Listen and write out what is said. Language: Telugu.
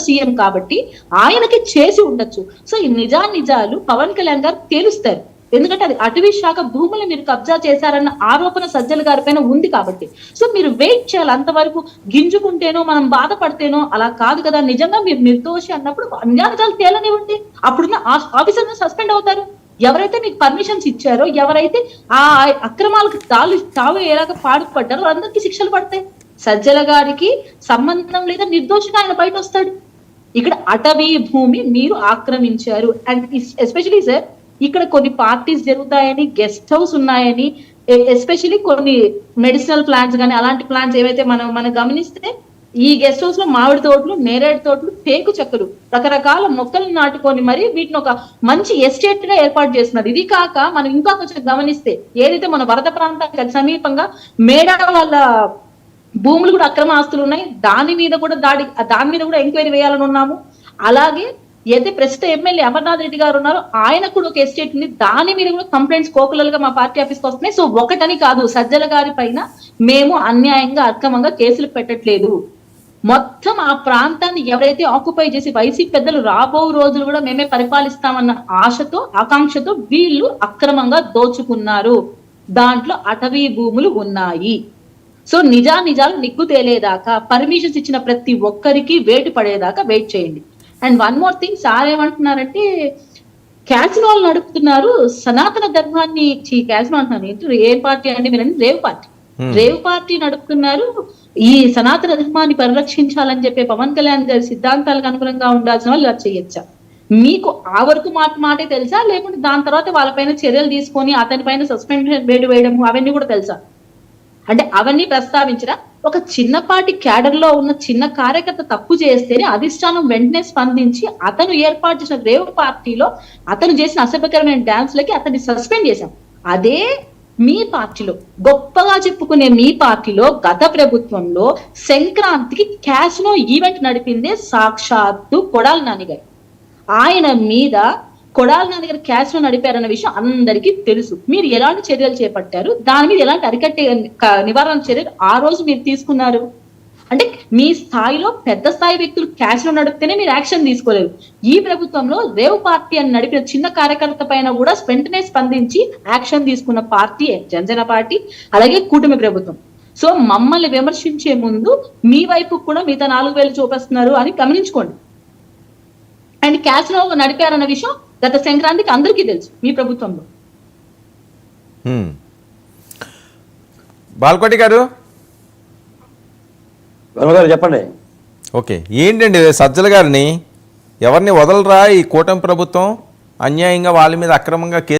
సీఎం కాబట్టి ఆయనకి చేసి ఉండొచ్చు. సో ఈ నిజాలు పవన్ కళ్యాణ్ గారు తేలుస్తారు. ఎందుకంటే అది అటవీ శాఖ భూములు మీరు కబ్జా చేశారన్న ఆరోపణ సజ్జల గారి పైన ఉంది కాబట్టి. సో మీరు వెయిట్ చేయాలి. అంతవరకు గింజుకుంటేనో మనం బాధపడితేనో అలా కాదు కదా. నిజంగా మీరు నిర్దోషి అన్నప్పుడు నిజాలు తేలనివ్వండి. అప్పుడున్న ఆఫీసర్ సస్పెండ్ అవుతారు. ఎవరైతే మీకు పర్మిషన్స్ ఇచ్చారో, ఎవరైతే ఆ అక్రమాలకు తావు ఎలాగ పాడుపడ్డారో అందరికీ శిక్షలు పడతాయి. సజ్జల గారికి సంబంధం లేదా, నిర్దోషిగా ఆయన బయట వస్తాడు. ఇక్కడ అటవీ భూమి మీరు ఆక్రమించారు. అండ్ ఎస్పెషలీ సార్, ఇక్కడ కొన్ని పార్టీస్ జరుగుతాయని, గెస్ట్ హౌస్ ఉన్నాయని, ఎస్పెషలీ కొన్ని మెడిసినల్ ప్లాంట్స్ కానీ అలాంటి ప్లాంట్స్ ఏవైతే మనం గమనిస్తే ఈ గెస్ట్ హౌస్ లో మామిడి తోటలు, నేరేడు తోటలు, టేకు చెక్కలు, రకరకాల మొక్కలు నాటుకొని మరి వీటిని ఒక మంచి ఎస్టేట్ గా ఏర్పాటు చేస్తున్నారు. ఇది కాక మనం ఇంకా కొంచెం గమనిస్తే ఏదైతే మన వరద ప్రాంతానికి సమీపంగా మేడా వాళ్ళ భూములు కూడా అక్రమ ఆస్తులు ఉన్నాయి. దాని మీద కూడా ఎంక్వైరీ వేయాలని ఉన్నాము. అలాగే ఏదైతే ప్రస్తుత ఎమ్మెల్యే అమర్నాథ్ రెడ్డి గారు ఉన్నారో ఆయన కూడా ఒక ఎస్టేట్ ఉంది. దాని మీద కూడా కంప్లైంట్స్ కోకులలుగా మా పార్టీ ఆఫీస్కి వస్తున్నాయి. సో ఒకటని కాదు, సజ్జల గారి పైన మేము అన్యాయంగా అక్రమంగా కేసులు పెట్టట్లేదు. మొత్తం ఆ ప్రాంతాన్ని ఎవరైతే ఆక్యుపై చేసి వైసీపీ పెద్దలు రాబో రోజులు కూడా మేమే పరిపాలిస్తామన్న ఆశతో, ఆకాంక్షతో వీళ్ళు అక్రమంగా దోచుకున్నారు. దాంట్లో అటవీ భూములు ఉన్నాయి. సో నిజాలు నిగ్గు తేలేదాకా, పర్మిషన్స్ ఇచ్చిన ప్రతి ఒక్కరికి వేటు పడేదాకా వెయిట్ చేయండి. And one more thing, sir ఏమంటున్నారంటే క్యాసినోలు నడుపుతున్నారు, సనాతన ధర్మాన్ని క్యాసినో అంటున్నారు. ఏ పార్టీ అంటే మీరు రేవ్ పార్టీ నడుపుతున్నారు. ఈ సనాతన ధర్మాన్ని పరిరక్షించాలని చెప్పే పవన్ కళ్యాణ్ గారి సిద్ధాంతాలకు అనుగుణంగా ఉండాల్సిన వాళ్ళు ఇలా చేయొచ్చా? మీకు ఆ వరకు మాటే తెలుసా, లేకుంటే దాని తర్వాత వాళ్ళపైన చర్యలు తీసుకొని అతని పైన సస్పెన్షన్ వేటు వేయడం అవన్నీ కూడా తెలుసా? అంటే అవన్నీ ప్రస్తావించరా? ఒక చిన్నపాటి క్యాడర్ లో ఉన్న చిన్న కార్యకర్త తప్పు చేస్తేనే అధిష్టానం వెంటనే స్పందించి అతను ఏర్పాటు చేసిన రేవ్ పార్టీలో అతను చేసిన అసభ్యకరమైన డాన్స్లకి అతన్ని సస్పెండ్ చేశాం. అదే మీ పార్టీలో గొప్పగా చెప్పుకునే మీ పార్టీలో గత ప్రభుత్వంలో సంక్రాంతికి క్యాసినో ఈవెంట్ నడిపిందే సాక్షాత్తు కొడాలి నాని గారు. ఆయన మీద కొడాలి నాని గారు క్యాసినో నడిపారన్న విషయం అందరికీ తెలుసు. మీరు ఎలాంటి చర్యలు చేపట్టారు, దాని మీద ఎలాంటి అరికట్టే నివారణ చర్యలు ఆ రోజు మీరు తీసుకున్నారు? అంటే మీ స్థాయిలో పెద్ద స్థాయి వ్యక్తులు క్యాసినో నడిపితేనే మీరు యాక్షన్ తీసుకోలేరు. ఈ ప్రభుత్వంలో రేవ్ పార్టీ అని నడిపిన చిన్న కార్యకర్త పైన కూడా వెంటనే స్పందించి యాక్షన్ తీసుకున్న పార్టీ జనసేన పార్టీ, అలాగే కూటమి ప్రభుత్వం. సో మమ్మల్ని విమర్శించే ముందు మీ వైపు కూడా మిగతా 4,000 చూపిస్తున్నారు అని గమనించుకోండి. అండ్ క్యాసినో నడిపారన్న విషయం గత సంక్రాంతికి అందరికీ తెలుసు మీ ప్రభుత్వంలో. బాల్కోటి గారు చెప్పండి. ఓకే, ఏంటండి సజ్జల గారిని ఎవరిని వదలరా ఈ కూటమి ప్రభుత్వం? అన్యాయంగా వాళ్ళ మీద అక్రమంగా